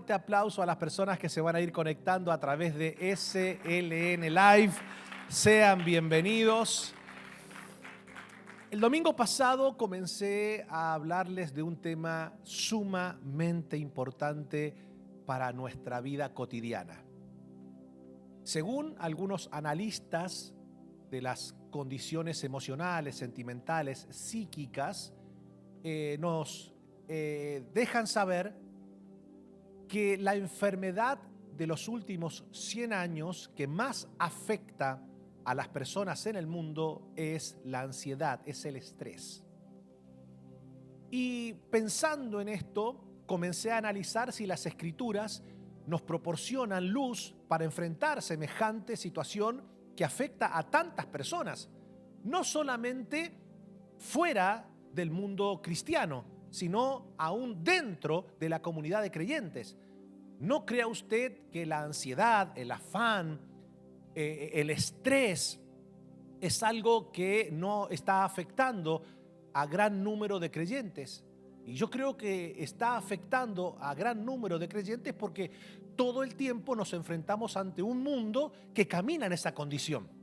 fuerte aplauso a las personas que se van a ir conectando a través de SLN Live. Sean bienvenidos. El domingo pasado comencé a hablarles de un tema sumamente importante para nuestra vida cotidiana. Según algunos analistas de las condiciones emocionales, sentimentales, psíquicas, nos dejan saber que la enfermedad de los últimos 100 años que más afecta a las personas en el mundo es la ansiedad, es el estrés. Y pensando en esto, comencé a analizar si las Escrituras nos proporcionan luz para enfrentar semejante situación que afecta a tantas personas, no solamente fuera del mundo cristiano, sino aún dentro de la comunidad de creyentes. No crea usted que la ansiedad, el afán, el estrés es algo que no está afectando a gran número de creyentes. Y yo creo que está afectando a gran número de creyentes porque todo el tiempo nos enfrentamos ante un mundo que camina en esa condición.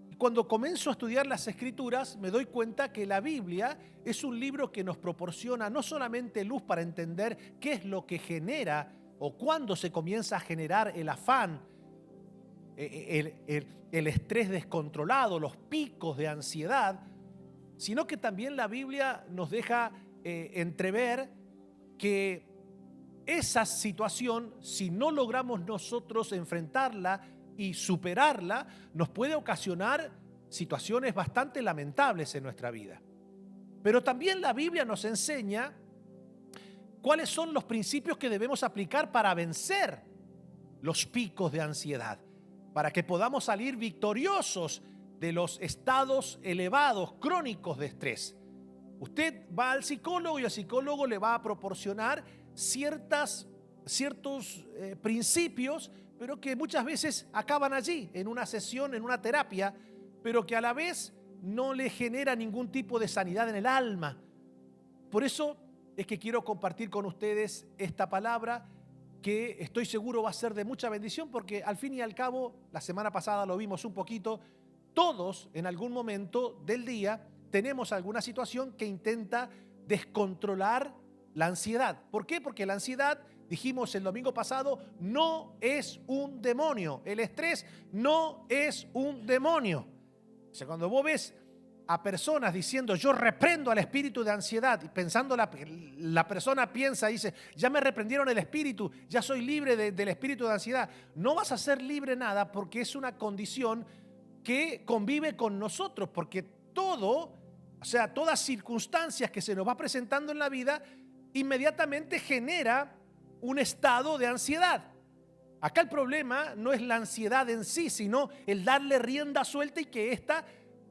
Y cuando comienzo a estudiar las Escrituras, me doy cuenta que la Biblia es un libro que nos proporciona no solamente luz para entender qué es lo que genera o cuándo se comienza a generar el afán, el estrés descontrolado, los picos de ansiedad, sino que también la Biblia nos deja entrever que esa situación, si no logramos nosotros enfrentarla y superarla, nos puede ocasionar situaciones bastante lamentables en nuestra vida. Pero también la Biblia nos enseña cuáles son los principios que debemos aplicar para vencer los picos de ansiedad, para que podamos salir victoriosos de los estados elevados, crónicos de estrés. Usted va al psicólogo y el psicólogo le va a proporcionar ciertos principios, pero que muchas veces acaban allí, en una sesión, en una terapia, pero que a la vez no le genera ningún tipo de sanidad en el alma. Por eso es que quiero compartir con ustedes esta palabra que estoy seguro va a ser de mucha bendición, porque al fin y al cabo, la semana pasada lo vimos un poquito, todos en algún momento del día tenemos alguna situación que intenta descontrolar la ansiedad. ¿Por qué? Porque la ansiedad, dijimos el domingo pasado, no es un demonio. El estrés no es un demonio. O sea, cuando vos ves a personas diciendo yo reprendo al espíritu de ansiedad, y pensando la persona piensa y dice ya me reprendieron el espíritu, ya soy libre del espíritu de ansiedad. No vas a ser libre nada, porque es una condición que convive con nosotros, porque todas circunstancias que se nos va presentando en la vida inmediatamente genera un estado de ansiedad. Acá el problema no es la ansiedad en sí, sino el darle rienda suelta y que ésta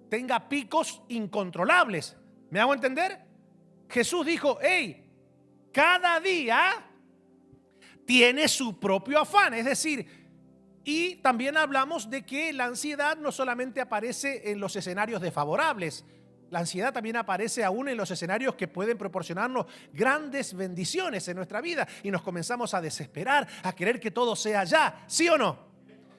tenga picos incontrolables. ¿Me hago entender? Jesús dijo, cada día tiene su propio afán, es decir, y también hablamos de que la ansiedad no solamente aparece en los escenarios desfavorables, la ansiedad también aparece aún en los escenarios que pueden proporcionarnos grandes bendiciones en nuestra vida y nos comenzamos a desesperar, a querer que todo sea ya, ¿sí o no?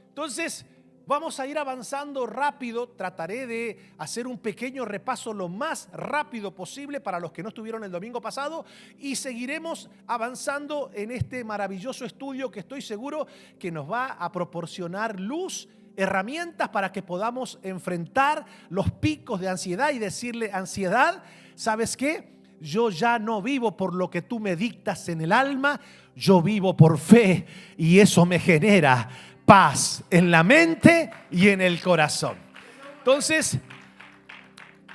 Entonces, vamos a ir avanzando rápido, trataré de hacer un pequeño repaso lo más rápido posible para los que no estuvieron el domingo pasado y seguiremos avanzando en este maravilloso estudio que estoy seguro que nos va a proporcionar luz, herramientas para que podamos enfrentar los picos de ansiedad y decirle, ansiedad, ¿sabes qué? Yo ya no vivo por lo que tú me dictas en el alma, yo vivo por fe y eso me genera paz en la mente y en el corazón. Entonces,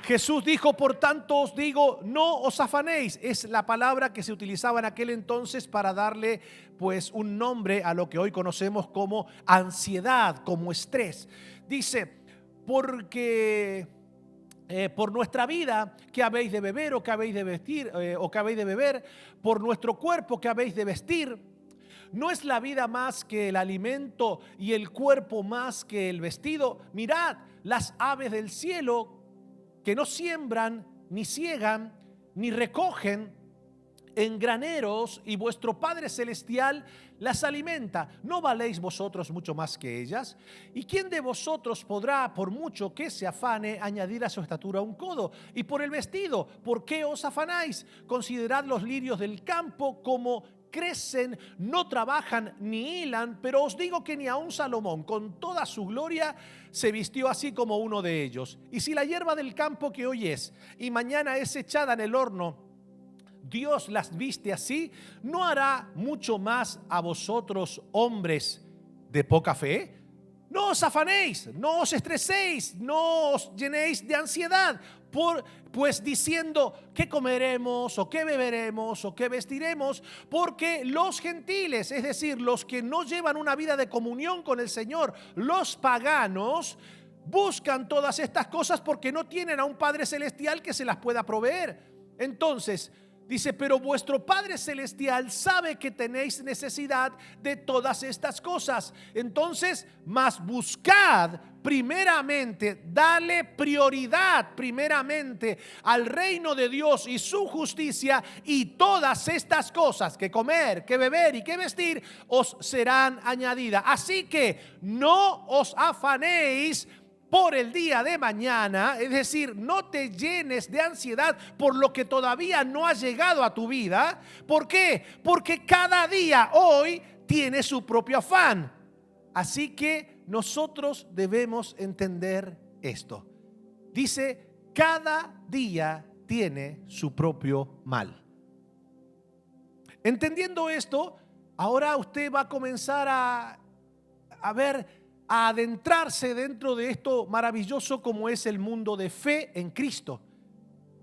Jesús dijo, por tanto os digo, no os afanéis. Es la palabra que se utilizaba en aquel entonces para darle pues un nombre a lo que hoy conocemos como ansiedad, como estrés. Dice, porque por nuestra vida, ¿qué habéis de beber o qué habéis de vestir o qué habéis de beber? Por nuestro cuerpo, ¿qué habéis de vestir? ¿No es la vida más que el alimento y el cuerpo más que el vestido? Mirad las aves del cielo que no siembran, ni ciegan, ni recogen en graneros y vuestro Padre Celestial las alimenta. ¿No valéis vosotros mucho más que ellas? ¿Y quién de vosotros podrá, por mucho que se afane, añadir a su estatura un codo? Y por el vestido, ¿por qué os afanáis? Considerad los lirios del campo, como crecen, no trabajan ni hilan, pero os digo que ni aun Salomón con toda su gloria se vistió así como uno de ellos. Y si la hierba del campo que hoy es y mañana es echada en el horno, Dios las viste así, ¿no hará mucho más a vosotros, hombres de poca fe? No os afanéis, no os estreséis, no os llenéis de ansiedad, pues diciendo qué comeremos o qué beberemos o qué vestiremos, porque los gentiles, es decir, los que no llevan una vida de comunión con el Señor, los paganos, buscan todas estas cosas porque no tienen a un Padre Celestial que se las pueda proveer. Entonces, dice, pero vuestro Padre Celestial sabe que tenéis necesidad de todas estas cosas. Entonces, mas buscad primeramente, dale prioridad primeramente al reino de Dios y su justicia, y todas estas cosas, que comer, que beber y que vestir, os serán añadidas. Así que no os afanéis por el día de mañana, es decir, no te llenes de ansiedad por lo que todavía no ha llegado a tu vida. ¿Por qué? Porque cada día hoy tiene su propio afán. Así que nosotros debemos entender esto. Dice, cada día tiene su propio mal. Entendiendo esto, ahora usted va a comenzar a ver, a adentrarse dentro de esto maravilloso como es el mundo de fe en Cristo.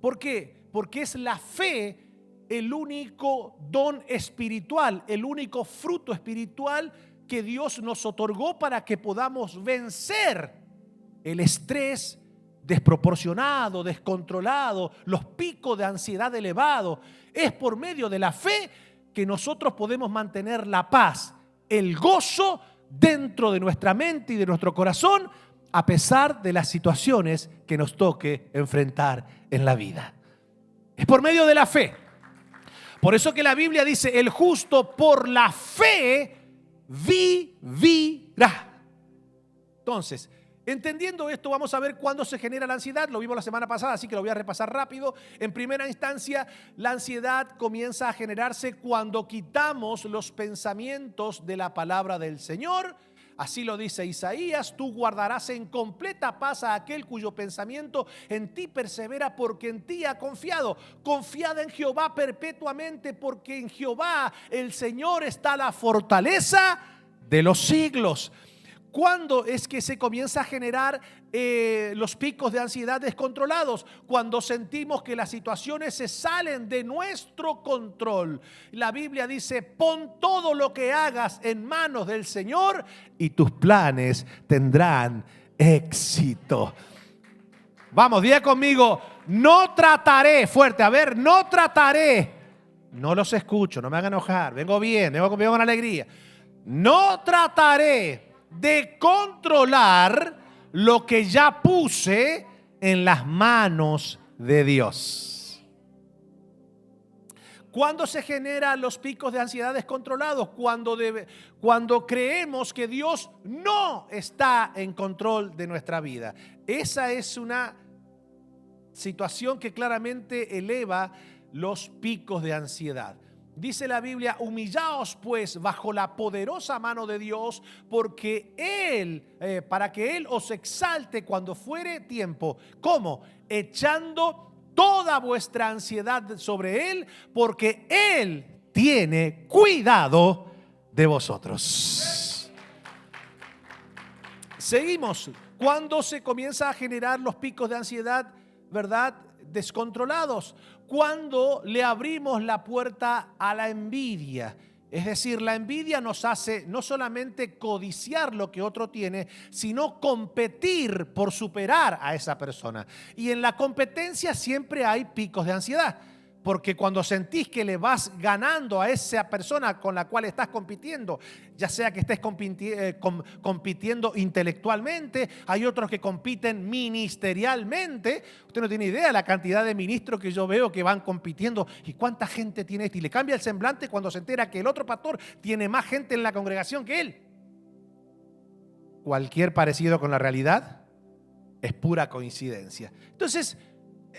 ¿Por qué? Porque es la fe el único don espiritual, el único fruto espiritual que Dios nos otorgó para que podamos vencer el estrés desproporcionado, descontrolado, los picos de ansiedad elevados. Es por medio de la fe que nosotros podemos mantener la paz, el gozo dentro de nuestra mente y de nuestro corazón, a pesar de las situaciones que nos toque enfrentar en la vida. Es por medio de la fe. Por eso que la Biblia dice, el justo por la fe vivirá. Entonces, entendiendo esto, vamos a ver cuándo se genera la ansiedad. Lo vimos la semana pasada, así que lo voy a repasar rápido. En primera instancia, la ansiedad comienza a generarse cuando quitamos los pensamientos de la palabra del Señor. Así lo dice Isaías, tú guardarás en completa paz a aquel cuyo pensamiento en ti persevera, porque en ti ha confiado. Confiad en Jehová perpetuamente, porque en Jehová el Señor está la fortaleza de los siglos. ¿Cuándo es que se comienza a generar los picos de ansiedad descontrolados? Cuando sentimos que las situaciones se salen de nuestro control. La Biblia dice, pon todo lo que hagas en manos del Señor y tus planes tendrán éxito. Vamos, diga conmigo, no trataré, fuerte, a ver, no trataré. No los escucho, no me hagan enojar, vengo bien, vengo con alegría. No trataré de controlar lo que ya puse en las manos de Dios. ¿Cuándo se generan los picos de ansiedad descontrolados? Cuando creemos que Dios no está en control de nuestra vida. Esa es una situación que claramente eleva los picos de ansiedad. Dice la Biblia, humillaos pues bajo la poderosa mano de Dios, porque para que Él os exalte cuando fuere tiempo. ¿Cómo? Echando toda vuestra ansiedad sobre Él, porque Él tiene cuidado de vosotros. Seguimos. ¿Cuándo se comienza a generar los picos de ansiedad, verdad, descontrolados? Cuando le abrimos la puerta a la envidia. Es decir, la envidia nos hace no solamente codiciar lo que otro tiene, sino competir por superar a esa persona. Y en la competencia siempre hay picos de ansiedad. Porque cuando sentís que le vas ganando a esa persona con la cual estás compitiendo, ya sea que estés compitiendo intelectualmente, hay otros que compiten ministerialmente. Usted no tiene idea la cantidad de ministros que yo veo que van compitiendo. ¿Y cuánta gente tiene este? Y le cambia el semblante cuando se entera que el otro pastor tiene más gente en la congregación que él. Cualquier parecido con la realidad es pura coincidencia. Entonces,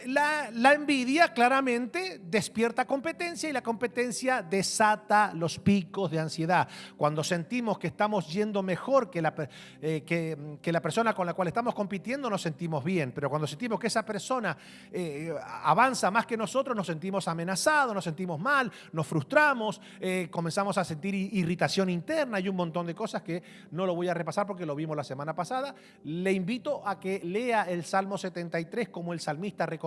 la envidia claramente despierta competencia y la competencia desata los picos de ansiedad. Cuando sentimos que estamos yendo mejor que la persona con la cual estamos compitiendo, nos sentimos bien. Pero cuando sentimos que esa persona avanza más que nosotros, nos sentimos amenazados, nos sentimos mal, nos frustramos, comenzamos a sentir irritación interna y un montón de cosas que no lo voy a repasar porque lo vimos la semana pasada. Le invito a que lea el Salmo 73 como el salmista reconoce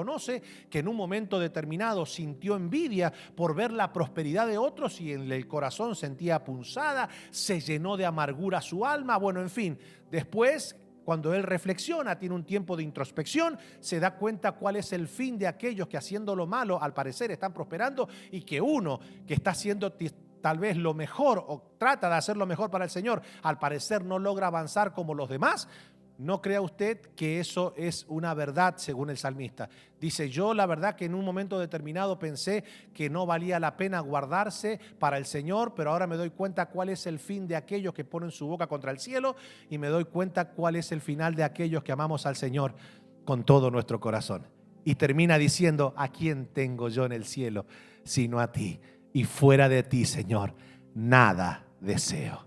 que en un momento determinado sintió envidia por ver la prosperidad de otros y en el corazón sentía punzada, se llenó de amargura su alma. Bueno, en fin, después, cuando él reflexiona, tiene un tiempo de introspección, se da cuenta cuál es el fin de aquellos que haciendo lo malo al parecer están prosperando y que uno que está haciendo tal vez lo mejor o trata de hacer lo mejor para el Señor, al parecer no logra avanzar como los demás. No crea usted que eso es una verdad según el salmista. Dice, yo la verdad que en un momento determinado pensé que no valía la pena guardarse para el Señor, pero ahora me doy cuenta cuál es el fin de aquellos que ponen su boca contra el cielo y me doy cuenta cuál es el final de aquellos que amamos al Señor con todo nuestro corazón. Y termina diciendo, ¿a quién tengo yo en el cielo sino a ti? Y fuera de ti, Señor, nada deseo.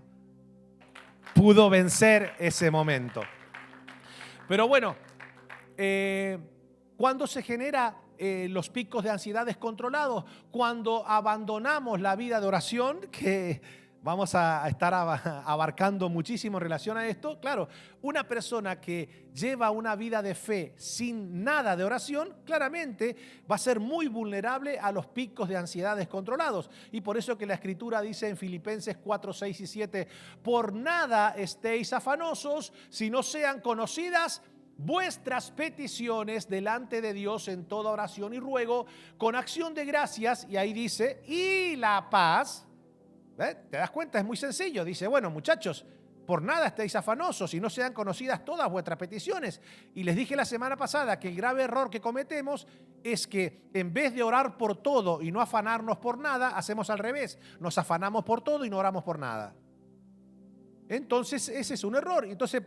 Pudo vencer ese momento. Pero bueno, cuando se genera los picos de ansiedad descontrolados, cuando abandonamos la vida de oración, que vamos a estar abarcando muchísimo en relación a esto. Claro, una persona que lleva una vida de fe sin nada de oración, claramente va a ser muy vulnerable a los picos de ansiedad descontrolados. Y por eso que la Escritura dice en Filipenses 4, 6 y 7, por nada estéis afanosos, si no sean conocidas vuestras peticiones delante de Dios en toda oración y ruego, con acción de gracias, y ahí dice, y la paz. ¿Te das cuenta? Es muy sencillo. Dice, bueno, muchachos, por nada estéis afanosos y no sean conocidas todas vuestras peticiones. Y les dije la semana pasada que el grave error que cometemos es que en vez de orar por todo y no afanarnos por nada, hacemos al revés. Nos afanamos por todo y no oramos por nada. Entonces, ese es un error. Entonces,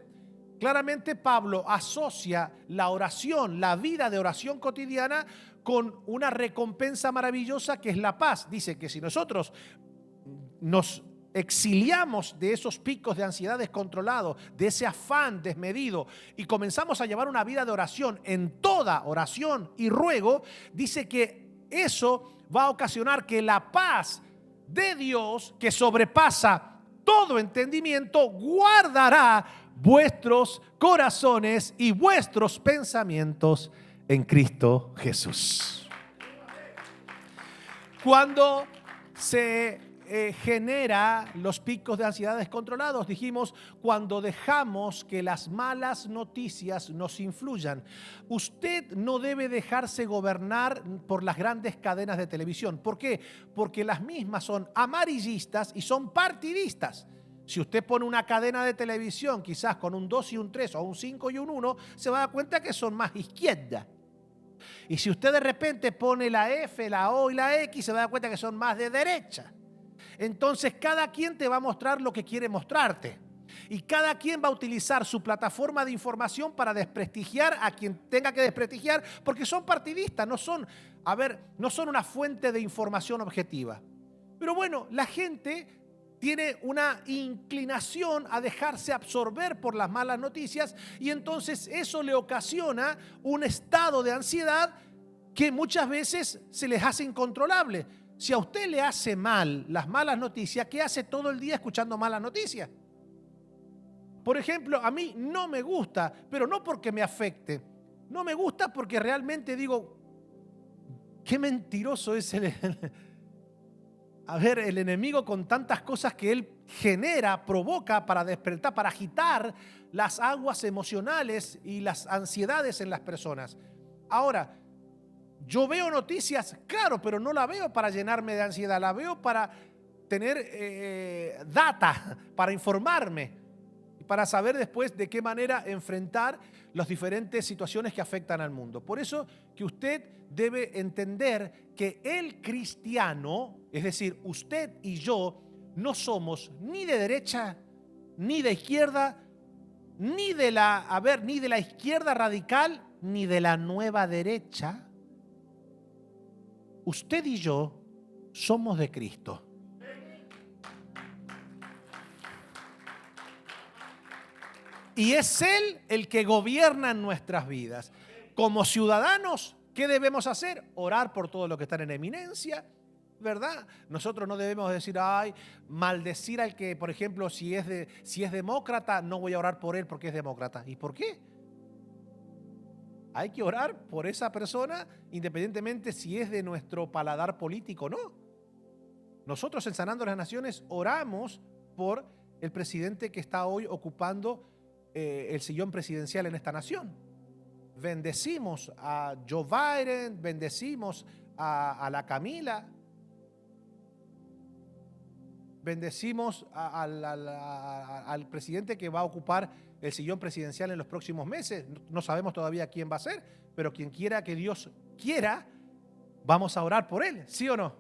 claramente Pablo asocia la oración, la vida de oración cotidiana, con una recompensa maravillosa que es la paz. Dice que si nosotros nos exiliamos de esos picos de ansiedad descontrolados, de ese afán desmedido y comenzamos a llevar una vida de oración en toda oración y ruego, dice que eso va a ocasionar que la paz de Dios, que sobrepasa todo entendimiento, guardará vuestros corazones y vuestros pensamientos en Cristo Jesús. Cuando se genera los picos de ansiedad descontrolados, dijimos, cuando dejamos que las malas noticias nos influyan. Usted no debe dejarse gobernar por las grandes cadenas de televisión. ¿Por qué? Porque las mismas son amarillistas y son partidistas. Si usted pone una cadena de televisión quizás con un 2 y un 3 o un 5 y un 1, se va a dar cuenta que son más izquierda. Y si usted de repente pone la F, la O y la X, se va a dar cuenta que son más de derecha. Entonces cada quien te va a mostrar lo que quiere mostrarte. Y cada quien va a utilizar su plataforma de información para desprestigiar a quien tenga que desprestigiar, porque son partidistas, no son una fuente de información objetiva. Pero bueno, la gente tiene una inclinación a dejarse absorber por las malas noticias y entonces eso le ocasiona un estado de ansiedad que muchas veces se les hace incontrolable. Si a usted le hace mal las malas noticias, ¿qué hace todo el día escuchando malas noticias? Por ejemplo, a mí no me gusta, pero no porque me afecte. No me gusta porque realmente digo, qué mentiroso es el enemigo con tantas cosas que él genera, provoca para despertar, para agitar las aguas emocionales y las ansiedades en las personas. Ahora, Yo veo noticias, claro, pero no la veo para llenarme de ansiedad, la veo para tener data, para informarme, para saber después de qué manera enfrentar las diferentes situaciones que afectan al mundo. Por eso que usted debe entender que el cristiano, es decir, usted y yo, no somos ni de derecha, ni de izquierda, ni de la izquierda radical, ni de la nueva derecha. Usted y yo somos de Cristo. Y es Él el que gobierna en nuestras vidas. Como ciudadanos, ¿qué debemos hacer? Orar por todos los que están en eminencia, ¿verdad? Nosotros no debemos decir, maldecir al que, por ejemplo, si es demócrata, no voy a orar por él porque es demócrata. ¿Y por qué? Hay que orar por esa persona independientemente si es de nuestro paladar político o no. Nosotros en Sanando las Naciones oramos por el presidente que está hoy ocupando el sillón presidencial en esta nación. Bendecimos a Joe Biden, bendecimos a la Camila, bendecimos al presidente que va a ocupar el sillón presidencial en los próximos meses. No sabemos todavía quién va a ser, pero quien quiera que Dios quiera, vamos a orar por él, ¿sí o no?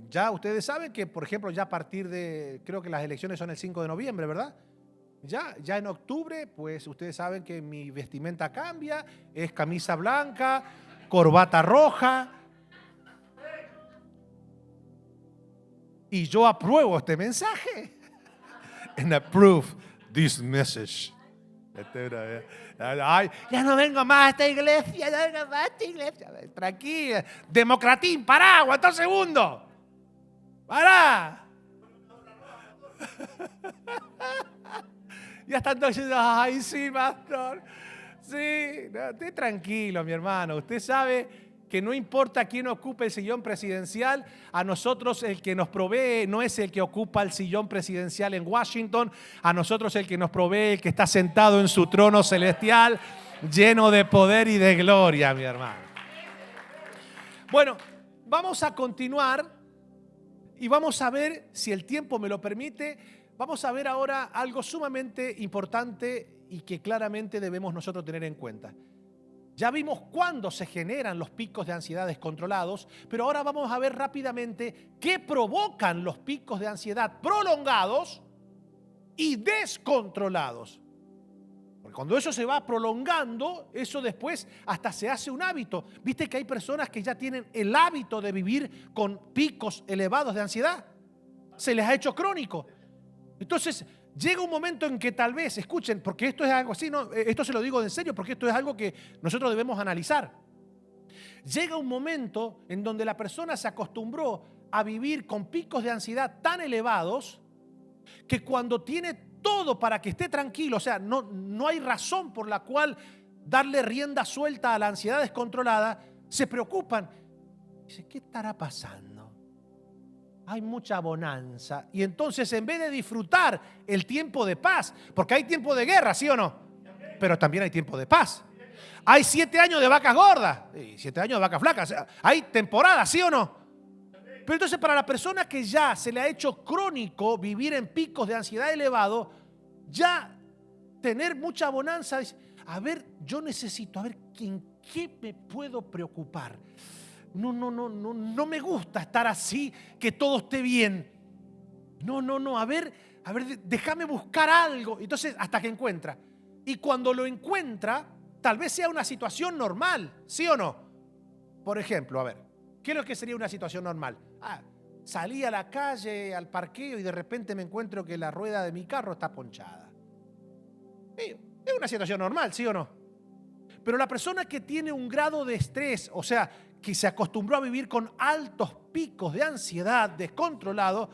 Ya ustedes saben que, por ejemplo, ya a partir de, creo que las elecciones son el 5 de noviembre, ¿verdad? Ya en octubre, pues ustedes saben que mi vestimenta cambia, es camisa blanca, corbata roja. Y yo apruebo este mensaje. And approve this message. Ay, ya no vengo más a esta iglesia, ya no vengo más a esta iglesia. Tranquila, democratín, pará, aguantá un segundo. Pará. Ya están todos diciendo, ay, sí, pastor. Sí, no, esté tranquilo, mi hermano. Usted sabe que no importa quién ocupe el sillón presidencial, a nosotros el que nos provee no es el que ocupa el sillón presidencial en Washington, a nosotros el que nos provee, el que está sentado en su trono celestial, lleno de poder y de gloria, mi hermano. Bueno, vamos a continuar y vamos a ver, si el tiempo me lo permite, vamos a ver ahora algo sumamente importante y que claramente debemos nosotros tener en cuenta. Ya vimos cuándo se generan los picos de ansiedad descontrolados, pero ahora vamos a ver rápidamente qué provocan los picos de ansiedad prolongados y descontrolados. Porque cuando eso se va prolongando, eso después hasta se hace un hábito. ¿Viste que hay personas que ya tienen el hábito de vivir con picos elevados de ansiedad? Se les ha hecho crónico. Entonces, llega un momento en que tal vez, escuchen, porque esto es algo así, no, esto se lo digo en serio, porque esto es algo que nosotros debemos analizar. Llega un momento en donde la persona se acostumbró a vivir con picos de ansiedad tan elevados que cuando tiene todo para que esté tranquilo, o sea, no hay razón por la cual darle rienda suelta a la ansiedad descontrolada, se preocupan. Dice, ¿qué estará pasando? Hay mucha bonanza. Y entonces, en vez de disfrutar el tiempo de paz, porque hay tiempo de guerra, ¿sí o no? Pero también hay tiempo de paz. Hay 7 años de vacas gordas y 7 años de vacas flacas. O sea, hay temporadas, ¿sí o no? Pero entonces, para la persona que ya se le ha hecho crónico vivir en picos de ansiedad elevado, ya tener mucha bonanza, dice, a ver, yo necesito, a ver, ¿en qué me puedo preocupar? No me gusta estar así, que todo esté bien. A ver, déjame buscar algo. Entonces, hasta que encuentra. Y cuando lo encuentra, tal vez sea una situación normal, ¿sí o no? Por ejemplo, a ver, ¿qué es lo que sería una situación normal? Salí a la calle, al parqueo y de repente me encuentro que la rueda de mi carro está ponchada. Es una situación normal, ¿sí o no? Pero la persona que tiene un grado de estrés, o sea, que se acostumbró a vivir con altos picos de ansiedad descontrolado,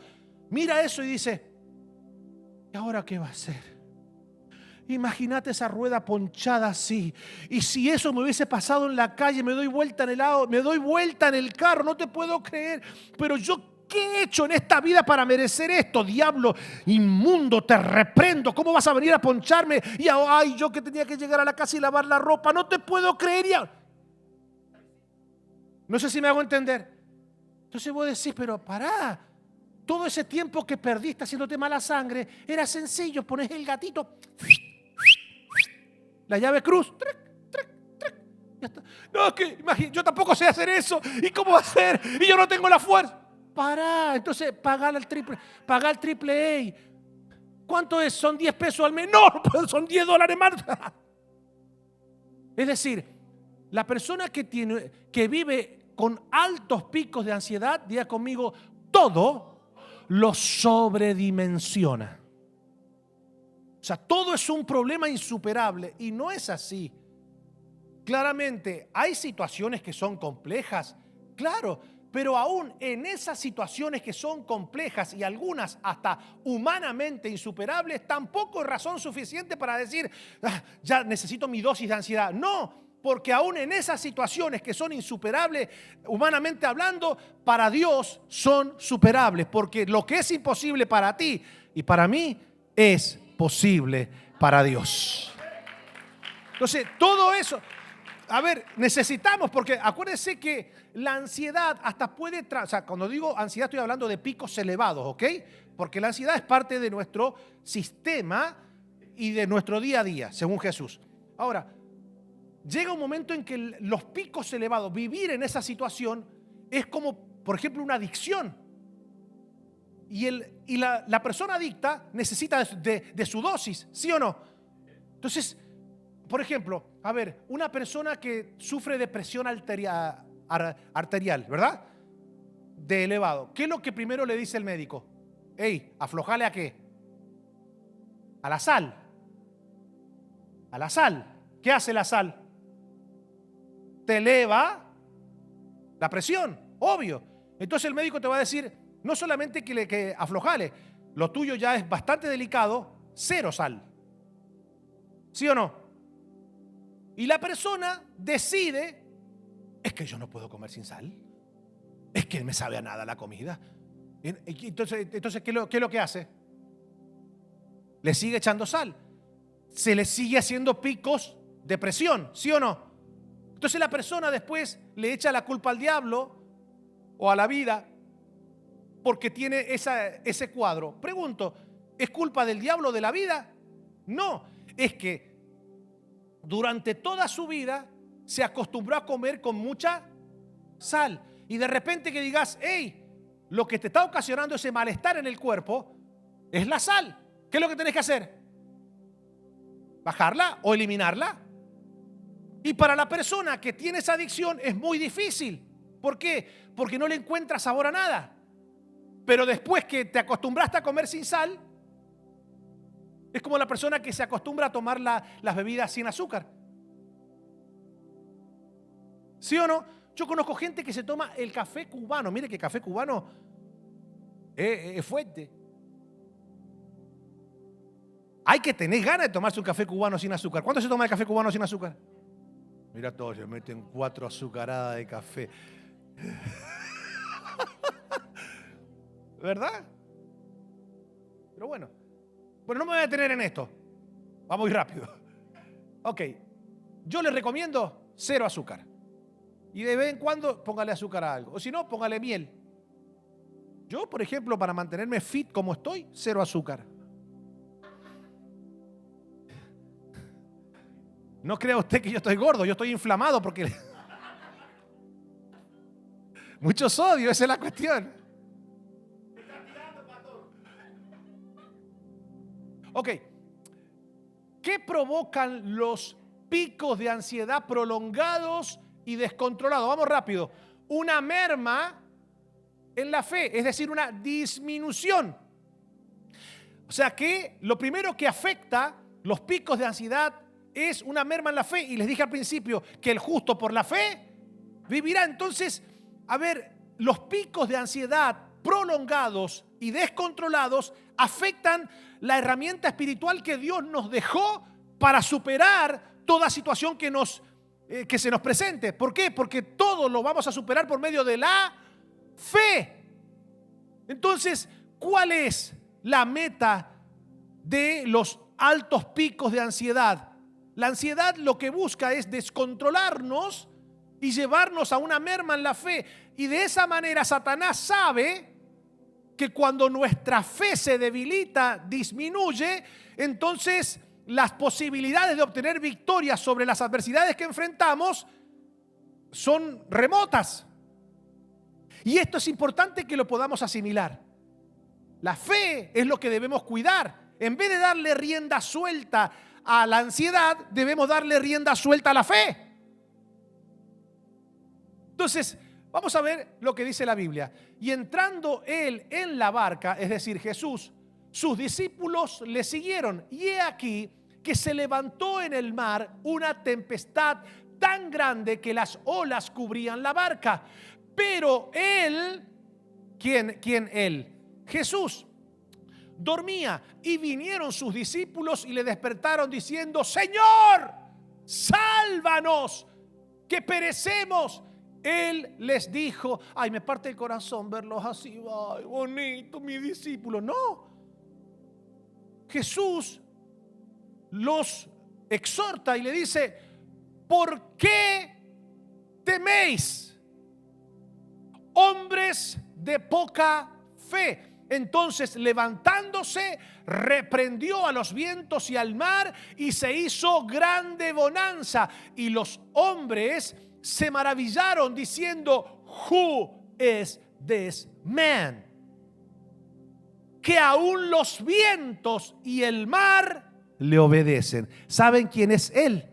mira eso y dice, ¿y ahora qué va a hacer? Imagínate esa rueda ponchada así. Y si eso me hubiese pasado en la calle, me doy vuelta en el carro, no te puedo creer. Pero yo, ¿qué he hecho en esta vida para merecer esto? Diablo inmundo, te reprendo. ¿Cómo vas a venir a poncharme? Y yo que tenía que llegar a la casa y lavar la ropa, no te puedo creer. No sé si me hago entender. Entonces vos decís, pero pará, todo ese tiempo que perdiste haciéndote mala sangre, era sencillo, pones el gatito, la llave cruz, ya está. No, que yo tampoco sé hacer eso, ¿y cómo hacer? Y yo no tengo la fuerza. Pará, entonces paga el triple A. ¿Cuánto es? ¿Son 10 pesos al mes? No, son $10 más. Es decir, la persona que vive con altos picos de ansiedad, diga conmigo, todo lo sobredimensiona. O sea, todo es un problema insuperable y no es así. Claramente, hay situaciones que son complejas, claro, pero aún en esas situaciones que son complejas y algunas hasta humanamente insuperables, tampoco es razón suficiente para decir, ya necesito mi dosis de ansiedad. No, porque aún en esas situaciones que son insuperables, humanamente hablando, para Dios son superables, porque lo que es imposible para ti y para mí es posible para Dios. Entonces, todo eso, a ver, necesitamos, porque acuérdense que la ansiedad hasta puede, o sea, cuando digo ansiedad estoy hablando de picos elevados, ¿ok? Porque la ansiedad es parte de nuestro sistema y de nuestro día a día, según Jesús. Ahora, llega un momento en que los picos elevados, vivir en esa situación, es como, por ejemplo, una adicción. Y la persona adicta necesita de su dosis, ¿sí o no? Entonces, por ejemplo, a ver, una persona que sufre de presión arterial, ¿verdad? De elevado. ¿Qué es lo que primero le dice el médico? Ey, aflojale ¿a qué? A la sal. A la sal. ¿Qué hace la sal? Te eleva la presión, obvio. Entonces el médico te va a decir, no solamente que aflojale, lo tuyo ya es bastante delicado, 0 sal. ¿Sí o no? Y la persona decide, es que yo no puedo comer sin sal, es que me sabe a nada la comida. Entonces ¿qué es lo que hace? Le sigue echando sal. Se le sigue haciendo picos de presión, ¿sí o no? Entonces la persona después le echa la culpa al diablo o a la vida porque tiene ese cuadro. Pregunto, ¿es culpa del diablo o de la vida? No, es que durante toda su vida se acostumbró a comer con mucha sal. Y de repente que digas, hey, lo que te está ocasionando ese malestar en el cuerpo es la sal. ¿Qué es lo que tenés que hacer? ¿Bajarla o eliminarla? Y para la persona que tiene esa adicción es muy difícil. ¿Por qué? Porque no le encuentra sabor a nada. Pero después que te acostumbraste a comer sin sal, es como la persona que se acostumbra a tomar las bebidas sin azúcar. ¿Sí o no? Yo conozco gente que se toma el café cubano. Mire que café cubano es fuerte. Hay que tener ganas de tomarse un café cubano sin azúcar. ¿Cuánto se toma el café cubano sin azúcar? Mira, todos se meten 4 azucaradas de café. ¿Verdad? Pero bueno. Bueno, no me voy a detener en esto. Vamos a ir rápido. Ok. Yo les recomiendo 0 azúcar. Y de vez en cuando póngale azúcar a algo. O si no, póngale miel. Yo, por ejemplo, para mantenerme fit como estoy, 0 azúcar. No crea usted que yo estoy gordo, yo estoy inflamado porque mucho sodio, esa es la cuestión. Ok, ¿qué provocan los picos de ansiedad prolongados y descontrolados? Vamos rápido. Una merma en la fe, es decir, una disminución. O sea que lo primero que afecta los picos de ansiedad es una merma en la fe. Y les dije al principio que el justo por la fe vivirá. Entonces, a ver, los picos de ansiedad prolongados y descontrolados afectan la herramienta espiritual que Dios nos dejó para superar toda situación que se nos presente. ¿Por qué? Porque todo lo vamos a superar por medio de la fe. Entonces, ¿cuál es la meta de los altos picos de ansiedad? La ansiedad lo que busca es descontrolarnos y llevarnos a una merma en la fe. Y de esa manera Satanás sabe que cuando nuestra fe se debilita, disminuye, entonces las posibilidades de obtener victoria sobre las adversidades que enfrentamos son remotas. Y esto es importante que lo podamos asimilar. La fe es lo que debemos cuidar. En vez de darle rienda suelta a la ansiedad, debemos darle rienda suelta a la fe. Entonces, vamos a ver lo que dice la Biblia. Y entrando él en la barca, es decir, Jesús, sus discípulos le siguieron. Y he aquí que se levantó en el mar una tempestad tan grande que las olas cubrían la barca. Pero él, ¿quién él? Jesús dormía, y vinieron sus discípulos y le despertaron diciendo: Señor, sálvanos, que perecemos. Él les dijo, ay, me parte el corazón verlos así, ay, bonito, mi discípulo. No, Jesús los exhorta y le dice: ¿por qué teméis, hombres de poca fe? Entonces, levantándose, reprendió a los vientos y al mar, y se hizo grande bonanza. Y los hombres se maravillaron diciendo: Who is this man? Que aún los vientos y el mar le obedecen. ¿Saben quién es él?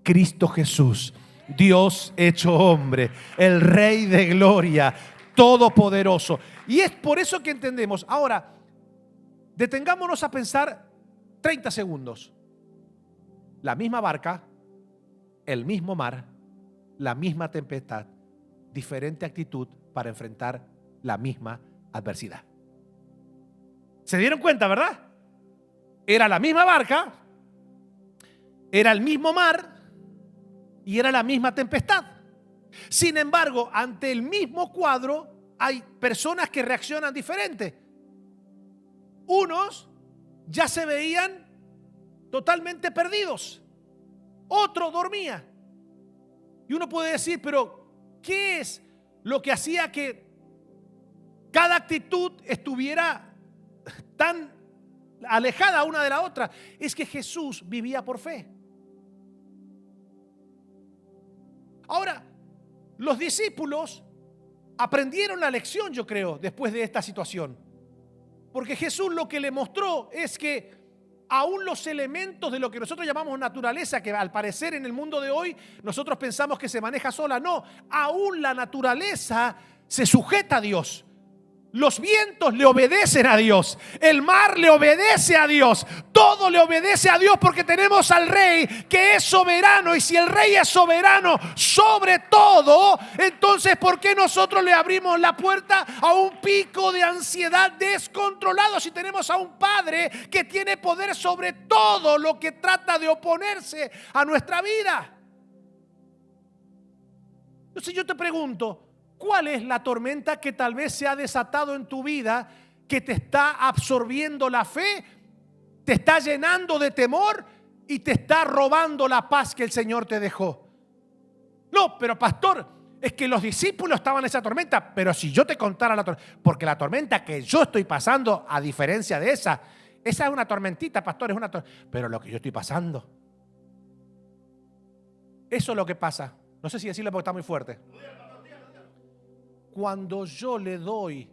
Cristo Jesús, Dios hecho hombre, el Rey de gloria, todopoderoso. Y es por eso que entendemos. Ahora, detengámonos a pensar 30 segundos. La misma barca, el mismo mar, la misma tempestad, diferente actitud para enfrentar la misma adversidad. ¿Se dieron cuenta, verdad? Era la misma barca, era el mismo mar y era la misma tempestad. Sin embargo, ante el mismo cuadro hay personas que reaccionan diferente. Unos ya se veían totalmente perdidos, otro dormía. Y uno puede decir, pero ¿qué es lo que hacía que cada actitud estuviera tan alejada una de la otra? Es que Jesús vivía por fe. Ahora, los discípulos aprendieron la lección, yo creo, después de esta situación. Porque Jesús lo que le mostró es que aún los elementos de lo que nosotros llamamos naturaleza, que al parecer en el mundo de hoy nosotros pensamos que se maneja sola, no, aún la naturaleza se sujeta a Dios. Los vientos le obedecen a Dios, el mar le obedece a Dios, todo le obedece a Dios, porque tenemos al Rey que es soberano. Y si el Rey es soberano sobre todo, entonces ¿por qué nosotros le abrimos la puerta a un pico de ansiedad descontrolado si tenemos a un Padre que tiene poder sobre todo lo que trata de oponerse a nuestra vida? Entonces yo te pregunto, ¿cuál es la tormenta que tal vez se ha desatado en tu vida, que te está absorbiendo la fe, te está llenando de temor y te está robando la paz que el Señor te dejó? No, pero pastor, es que los discípulos estaban en esa tormenta. Pero si yo te contara la tormenta, porque la tormenta que yo estoy pasando, a diferencia de esa es una tormentita, pastor, es una tormenta. Pero lo que yo estoy pasando, eso es lo que pasa. No sé si decirlo porque está muy fuerte. Cuando yo le doy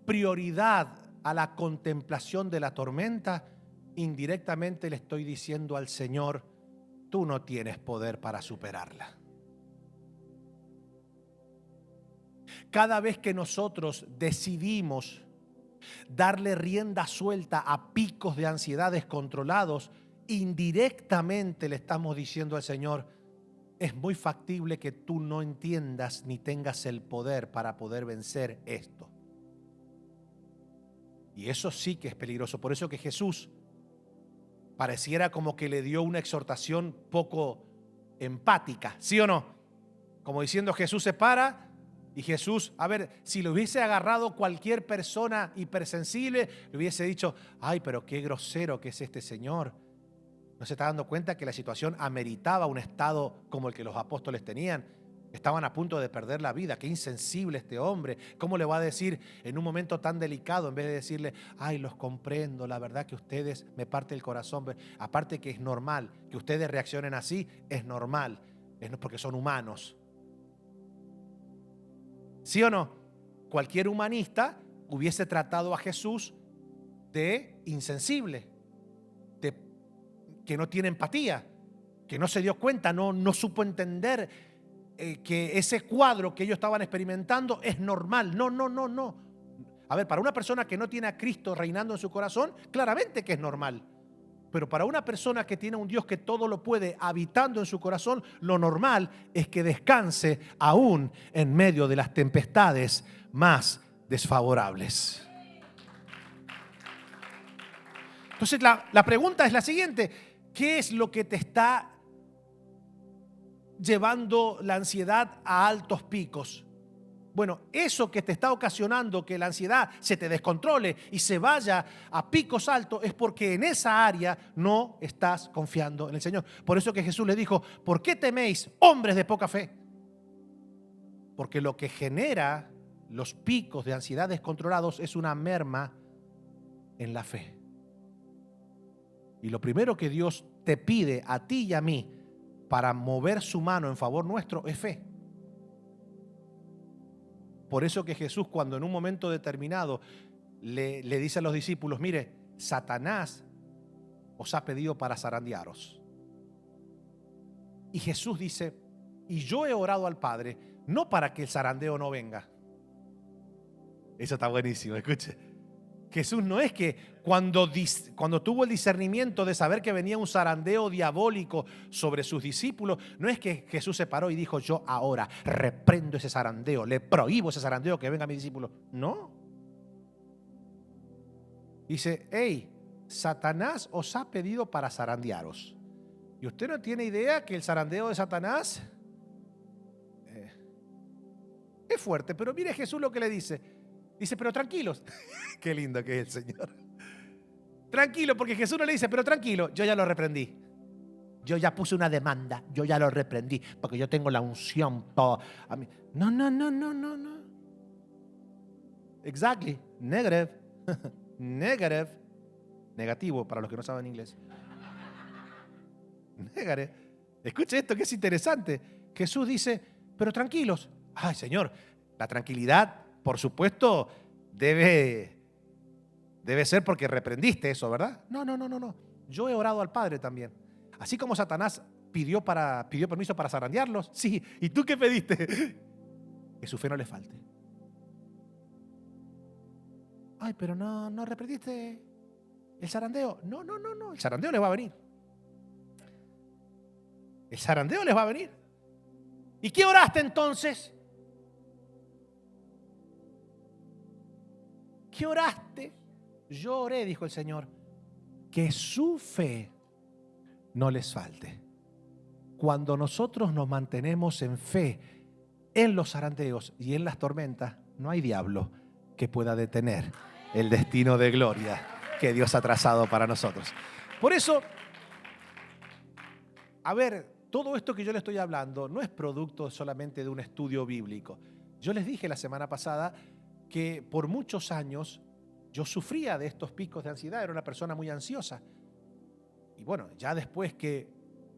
prioridad a la contemplación de la tormenta, indirectamente le estoy diciendo al Señor: tú no tienes poder para superarla. Cada vez que nosotros decidimos darle rienda suelta a picos de ansiedad descontrolados, indirectamente le estamos diciendo al Señor: es muy factible que tú no entiendas ni tengas el poder para poder vencer esto. Y eso sí que es peligroso. Por eso que Jesús pareciera como que le dio una exhortación poco empática, ¿sí o no? Como diciendo, Jesús se para y Jesús, a ver, si lo hubiese agarrado cualquier persona hipersensible, le hubiese dicho: ay, pero qué grosero que es este señor. ¿No se está dando cuenta que la situación ameritaba un estado como el que los apóstoles tenían? Estaban a punto de perder la vida. Qué insensible este hombre. ¿Cómo le va a decir en un momento tan delicado, en vez de decirle, ay, los comprendo, la verdad que ustedes me parte el corazón? Aparte que es normal que ustedes reaccionen así, es normal, es porque son humanos. ¿Sí o no? Cualquier humanista hubiese tratado a Jesús de insensible, de que no tiene empatía, que no se dio cuenta, no supo entender que ese cuadro que ellos estaban experimentando es normal. No. A ver, para una persona que no tiene a Cristo reinando en su corazón, claramente que es normal. Pero para una persona que tiene a un Dios que todo lo puede habitando en su corazón, lo normal es que descanse aún en medio de las tempestades más desfavorables. Entonces la pregunta es la siguiente: ¿qué es lo que te está llevando la ansiedad a altos picos? Bueno, eso que te está ocasionando que la ansiedad se te descontrole y se vaya a picos altos es porque en esa área no estás confiando en el Señor. Por eso que Jesús le dijo, ¿por qué teméis, hombres de poca fe? Porque lo que genera los picos de ansiedad descontrolados es una merma en la fe. Y lo primero que Dios te pide a ti y a mí para mover su mano en favor nuestro es fe. Por eso que Jesús, cuando en un momento determinado le dice a los discípulos, mire, Satanás os ha pedido para zarandearos. Y Jesús dice, y yo he orado al Padre, no para que el zarandeo no venga. Eso está buenísimo, escuche. Jesús no es que cuando tuvo el discernimiento de saber que venía un zarandeo diabólico sobre sus discípulos, no es que Jesús se paró y dijo, yo ahora reprendo ese zarandeo, le prohíbo ese zarandeo que venga a mis discípulos. No. Dice, hey, Satanás os ha pedido para zarandearos. Y usted no tiene idea que el zarandeo de Satanás es fuerte, pero mire Jesús lo que le dice. Dice, pero tranquilos. Qué lindo que es el Señor. Tranquilo, porque Jesús no le dice, pero tranquilo, yo ya lo reprendí. Yo ya puse una demanda, yo ya lo reprendí, porque yo tengo la unción. A mí. No. Exactly. Negative. Negative. Negativo, para los que no saben inglés. Negative. Escuche esto que es interesante. Jesús dice, pero tranquilos. Ay, Señor, la tranquilidad, por supuesto, debe ser porque reprendiste eso, ¿verdad? No. Yo he orado al Padre también. Así como Satanás pidió permiso para zarandearlos. Sí. ¿Y tú qué pediste? Que su fe no le falte. Ay, pero no reprendiste el zarandeo. No. El zarandeo les va a venir. El zarandeo les va a venir. ¿Y qué oraste entonces? ¿Qué oraste? Yo oré, dijo el Señor, que su fe no les falte. Cuando nosotros nos mantenemos en fe en los zarandeos y en las tormentas, no hay diablo que pueda detener el destino de gloria que Dios ha trazado para nosotros. Por eso, a ver, todo esto que yo le estoy hablando no es producto solamente de un estudio bíblico. Yo les dije la semana pasada que por muchos años yo sufría de estos picos de ansiedad, era una persona muy ansiosa. Y bueno, ya después que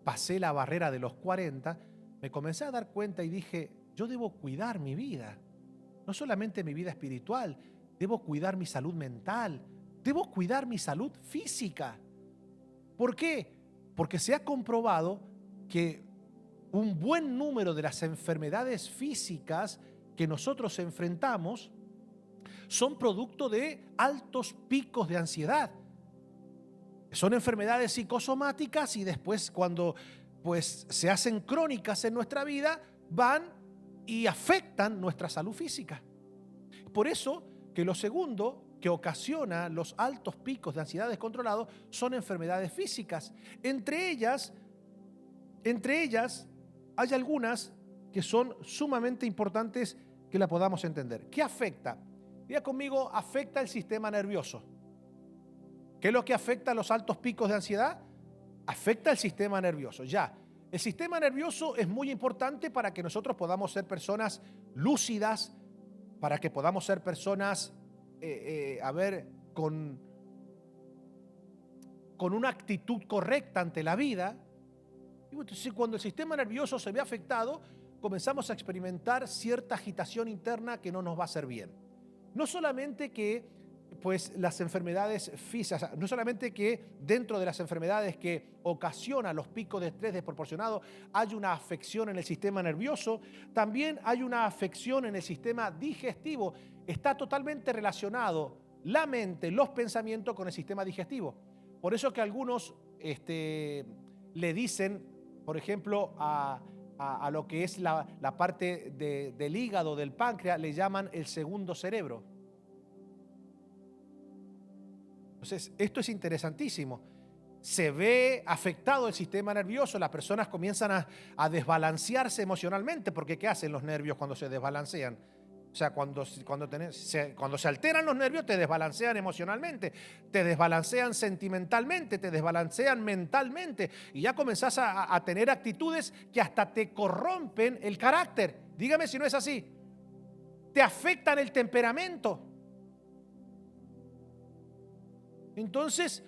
pasé la barrera de los 40, me comencé a dar cuenta y dije, yo debo cuidar mi vida, no solamente mi vida espiritual, debo cuidar mi salud mental, debo cuidar mi salud física. ¿Por qué? Porque se ha comprobado que un buen número de las enfermedades físicas que nosotros enfrentamos son producto de altos picos de ansiedad. Son enfermedades psicosomáticas y después cuando se hacen crónicas en nuestra vida van y afectan nuestra salud física. Por eso que lo segundo que ocasiona los altos picos de ansiedad descontrolados son enfermedades físicas. Entre ellas hay algunas que son sumamente importantes que la podamos entender. ¿Qué afecta? Diga conmigo, afecta el sistema nervioso. ¿Qué es lo que afecta a los altos picos de ansiedad? afecta el sistema nervioso. Ya, el sistema nervioso es muy importante para que nosotros podamos ser personas lúcidas, para que podamos ser personas, con una actitud correcta ante la vida. Y entonces, cuando el sistema nervioso se ve afectado, comenzamos a experimentar cierta agitación interna que no nos va a hacer bien. No solamente que pues las enfermedades físicas, no solamente que dentro de las enfermedades que ocasionan los picos de estrés desproporcionados hay una afección en el sistema nervioso, también hay una afección en el sistema digestivo. Está totalmente relacionado la mente, los pensamientos con el sistema digestivo. Por eso que algunos le dicen, por ejemplo, a lo que es la parte del hígado, del páncreas, le llaman el segundo cerebro. Entonces, esto es interesantísimo. Se ve afectado el sistema nervioso, las personas comienzan a desbalancearse emocionalmente, porque ¿qué hacen los nervios cuando se desbalancean? O sea, cuando se alteran los nervios, te desbalancean emocionalmente, te desbalancean sentimentalmente, te desbalancean mentalmente, y ya comenzás a tener actitudes que hasta te corrompen el carácter. Dígame si no es así. Te afectan el temperamento. Entonces,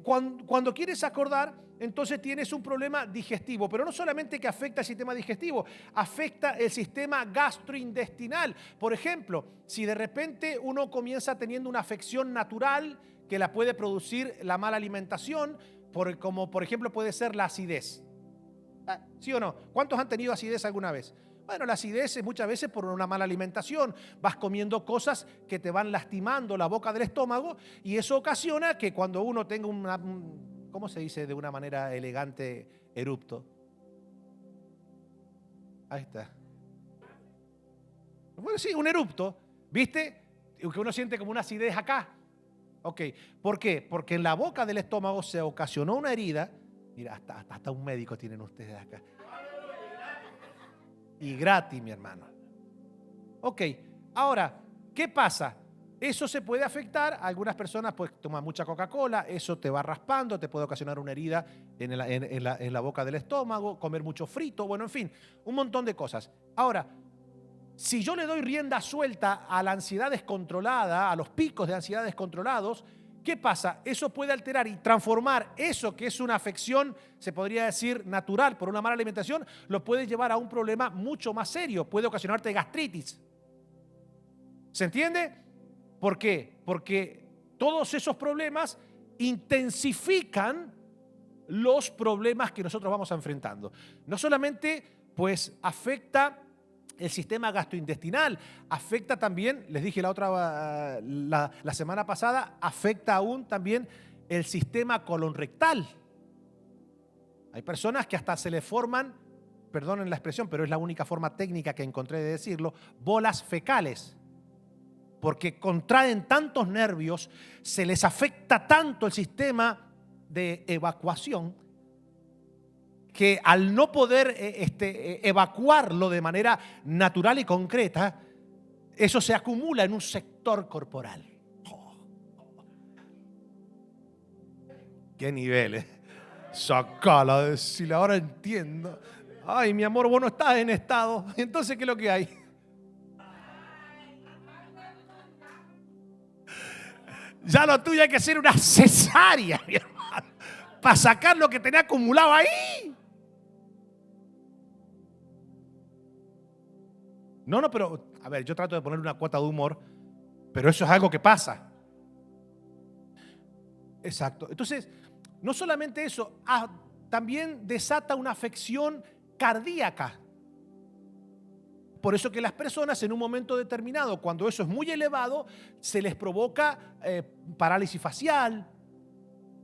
cuando quieres acordar, entonces tienes un problema digestivo, pero no solamente que afecta el sistema digestivo, afecta el sistema gastrointestinal. Por ejemplo, si de repente uno comienza teniendo una afección natural que la puede producir la mala alimentación, como por ejemplo puede ser la acidez. ¿Sí o no? ¿Cuántos han tenido acidez alguna vez? Bueno, la acidez es muchas veces por una mala alimentación. Vas comiendo cosas que te van lastimando la boca del estómago, y eso ocasiona que cuando uno tenga ¿cómo se dice de una manera elegante? Erupto. Ahí está. Bueno, sí, un erupto. ¿Viste? Que uno siente como una acidez acá. Ok. ¿Por qué? Porque en la boca del estómago se ocasionó una herida. Mira, hasta un médico tienen ustedes acá. Y gratis, mi hermano. Ok, ahora, ¿qué pasa? Eso se puede afectar. Algunas personas pues toman mucha Coca-Cola, eso te va raspando, te puede ocasionar una herida en la boca del estómago, comer mucho frito, bueno, en fin, un montón de cosas. Ahora, si yo le doy rienda suelta a la ansiedad descontrolada, a los picos de ansiedad descontrolados, ¿qué pasa? Eso puede alterar y transformar eso que es una afección, se podría decir natural por una mala alimentación, lo puede llevar a un problema mucho más serio. Puede ocasionarte gastritis. ¿Se entiende? ¿Por qué? Porque todos esos problemas intensifican los problemas que nosotros vamos enfrentando. No solamente pues afecta el sistema gastrointestinal, afecta también, les dije la semana pasada, afecta aún también el sistema colonrectal. Hay personas que hasta se les forman, perdonen la expresión, pero es la única forma técnica que encontré de decirlo, bolas fecales. Porque contraen tantos nervios, se les afecta tanto el sistema de evacuación, que al no poder evacuarlo de manera natural y concreta, eso se acumula en un sector corporal. ¿Qué nivel, Sacala, decirle, ahora entiendo. Ay, mi amor, vos no estás en estado. Entonces, ¿qué es lo que hay? Ya lo tuyo hay que hacer una cesárea, mi hermano, para sacar lo que tenía acumulado ahí. No, pero, a ver, yo trato de poner una cuota de humor, pero eso es algo que pasa. Exacto. Entonces, no solamente eso, también desata una afección cardíaca. Por eso que las personas en un momento determinado, cuando eso es muy elevado, se les provoca parálisis facial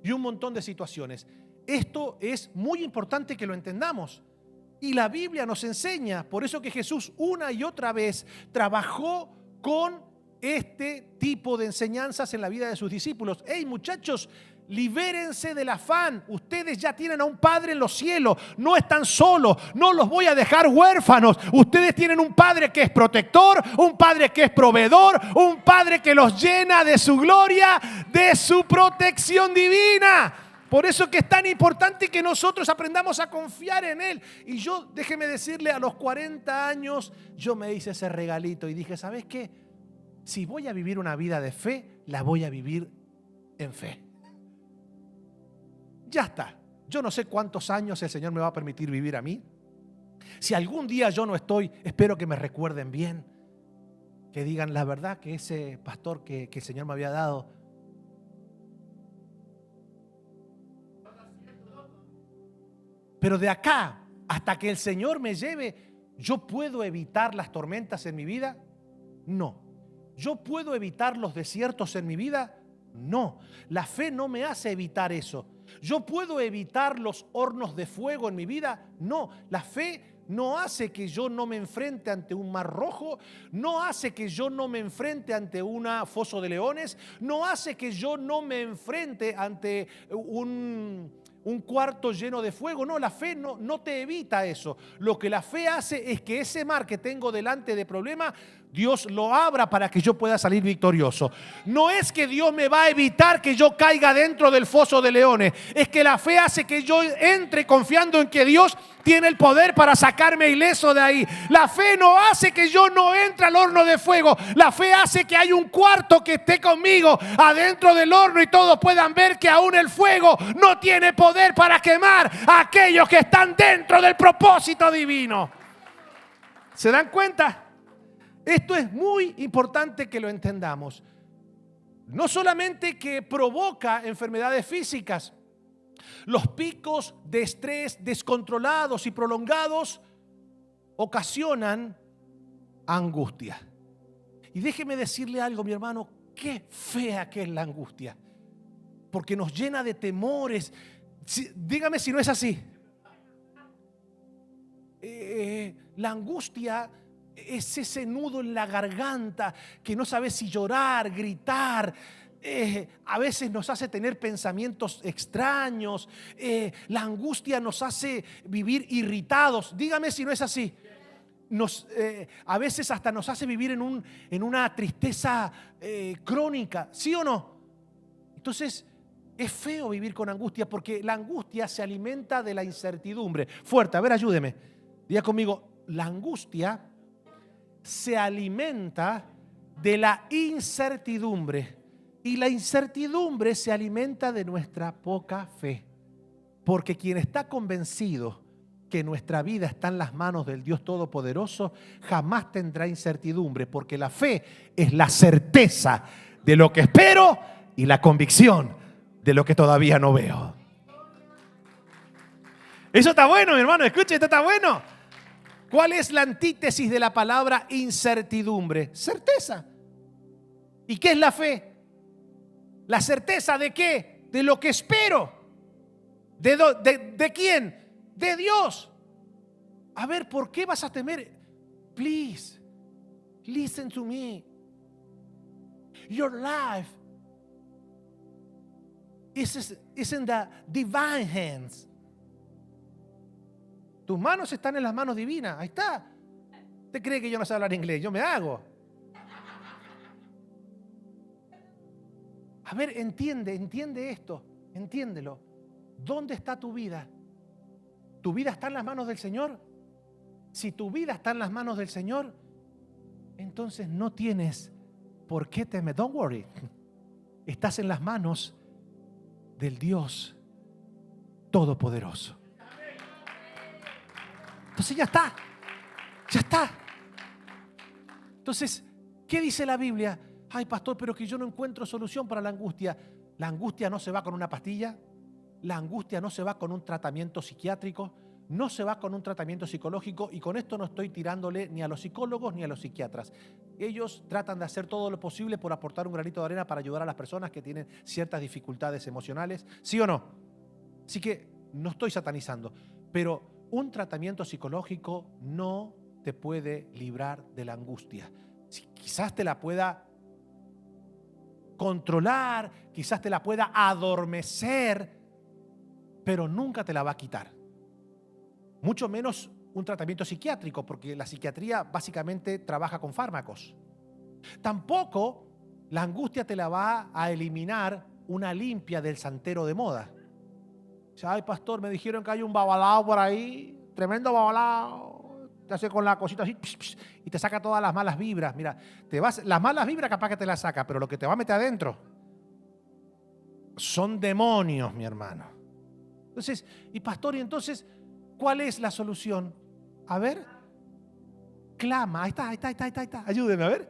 y un montón de situaciones. Esto es muy importante que lo entendamos. Y la Biblia nos enseña, por eso que Jesús una y otra vez trabajó con este tipo de enseñanzas en la vida de sus discípulos. Hey, muchachos, libérense del afán. Ustedes ya tienen a un Padre en los cielos. No están solos. No los voy a dejar huérfanos. Ustedes tienen un Padre que es protector, un Padre que es proveedor, un Padre que los llena de su gloria, de su protección divina. Por eso que es tan importante que nosotros aprendamos a confiar en Él. Y yo, déjeme decirle, a los 40 años, yo me hice ese regalito y dije, ¿sabes qué? Si voy a vivir una vida de fe, la voy a vivir en fe. Ya está. Yo no sé cuántos años el Señor me va a permitir vivir a mí. Si algún día yo no estoy, espero que me recuerden bien. Que digan la verdad, que ese pastor que el Señor me había dado. Pero de acá hasta que el Señor me lleve, ¿yo puedo evitar las tormentas en mi vida? No. ¿Yo puedo evitar los desiertos en mi vida? No. La fe no me hace evitar eso. ¿Yo puedo evitar los hornos de fuego en mi vida? No. La fe no hace que yo no me enfrente ante un mar rojo, no hace que yo no me enfrente ante un foso de leones, no hace que yo no me enfrente ante un cuarto lleno de fuego. No, la fe no te evita eso. Lo que la fe hace es que ese mar que tengo delante de problema, Dios lo abra para que yo pueda salir victorioso. No es que Dios me va a evitar que yo caiga dentro del foso de leones. Es que la fe hace que yo entre confiando en que Dios tiene el poder para sacarme ileso de ahí. La fe no hace que yo no entre al horno de fuego. La fe hace que hay un cuarto que esté conmigo adentro del horno y todos puedan ver que aún el fuego no tiene poder para quemar a aquellos que están dentro del propósito divino. ¿Se dan cuenta? Esto es muy importante que lo entendamos. No solamente que provoca enfermedades físicas, los picos de estrés descontrolados y prolongados ocasionan angustia. Y déjeme decirle algo, mi hermano, qué fea que es la angustia, porque nos llena de temores. Dígame si no es así. La angustia es ese nudo en la garganta que no sabes si llorar, gritar. A veces nos hace tener pensamientos extraños. La angustia nos hace vivir irritados. Dígame si no es así. A veces hasta nos hace vivir en una tristeza crónica. ¿Sí o no? Entonces es feo vivir con angustia, porque la angustia se alimenta de la incertidumbre. Fuerte, a ver, ayúdeme. Diga conmigo, la angustia se alimenta de la incertidumbre, y la incertidumbre se alimenta de nuestra poca fe, porque quien está convencido que nuestra vida está en las manos del Dios Todopoderoso jamás tendrá incertidumbre, porque la fe es la certeza de lo que espero y la convicción de lo que todavía no veo. Eso está bueno, mi hermano, escuche, esto está bueno. ¿Cuál es la antítesis de la palabra incertidumbre? Certeza. ¿Y qué es la fe? ¿La certeza de qué? De lo que espero. ¿De quién? De Dios. A ver, ¿por qué vas a temer? Please, listen to me. Your life is in the divine hands. Tus manos están en las manos divinas. Ahí está. ¿Usted cree que yo no sé hablar inglés? Yo me hago. A ver, entiende esto. Entiéndelo. ¿Dónde está tu vida? ¿Tu vida está en las manos del Señor? Si tu vida está en las manos del Señor, entonces no tienes por qué temer. Don't worry. Estás en las manos del Dios Todopoderoso. Entonces ya está. Entonces, ¿qué dice la Biblia? Ay, pastor, pero que yo no encuentro solución para la angustia. La angustia no se va con una pastilla. La angustia no se va con un tratamiento psiquiátrico. No se va con un tratamiento psicológico. Y con esto no estoy tirándole ni a los psicólogos ni a los psiquiatras. Ellos tratan de hacer todo lo posible por aportar un granito de arena para ayudar a las personas que tienen ciertas dificultades emocionales. ¿Sí o no? Así que no estoy satanizando. Pero un tratamiento psicológico no te puede librar de la angustia. Quizás te la pueda controlar, quizás te la pueda adormecer, pero nunca te la va a quitar. Mucho menos un tratamiento psiquiátrico, porque la psiquiatría básicamente trabaja con fármacos. Tampoco la angustia te la va a eliminar una limpia del santero de moda. Dice, ay, pastor, me dijeron que hay un babalao por ahí, tremendo babalao. Te hace con la cosita así psh, psh, y te saca todas las malas vibras. Mira, las malas vibras capaz que te las saca, pero lo que te va a meter adentro son demonios, mi hermano. Entonces, y pastor, y entonces, ¿cuál es la solución? A ver, clama, ahí está, ayúdeme, a ver.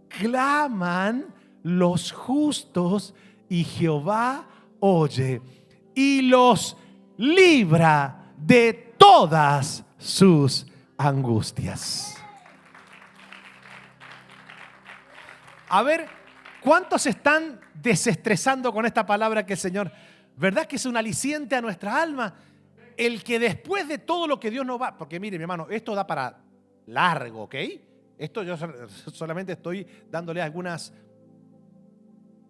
Claman los justos y Jehová oye y los libra de todas sus angustias. A ver, ¿cuántos están desestresando con esta palabra que el Señor, verdad que es un aliciente a nuestra alma? El que después de todo lo que Dios nos va, porque mire mi hermano, esto da para largo, ¿ok? Esto yo solamente estoy dándole algunas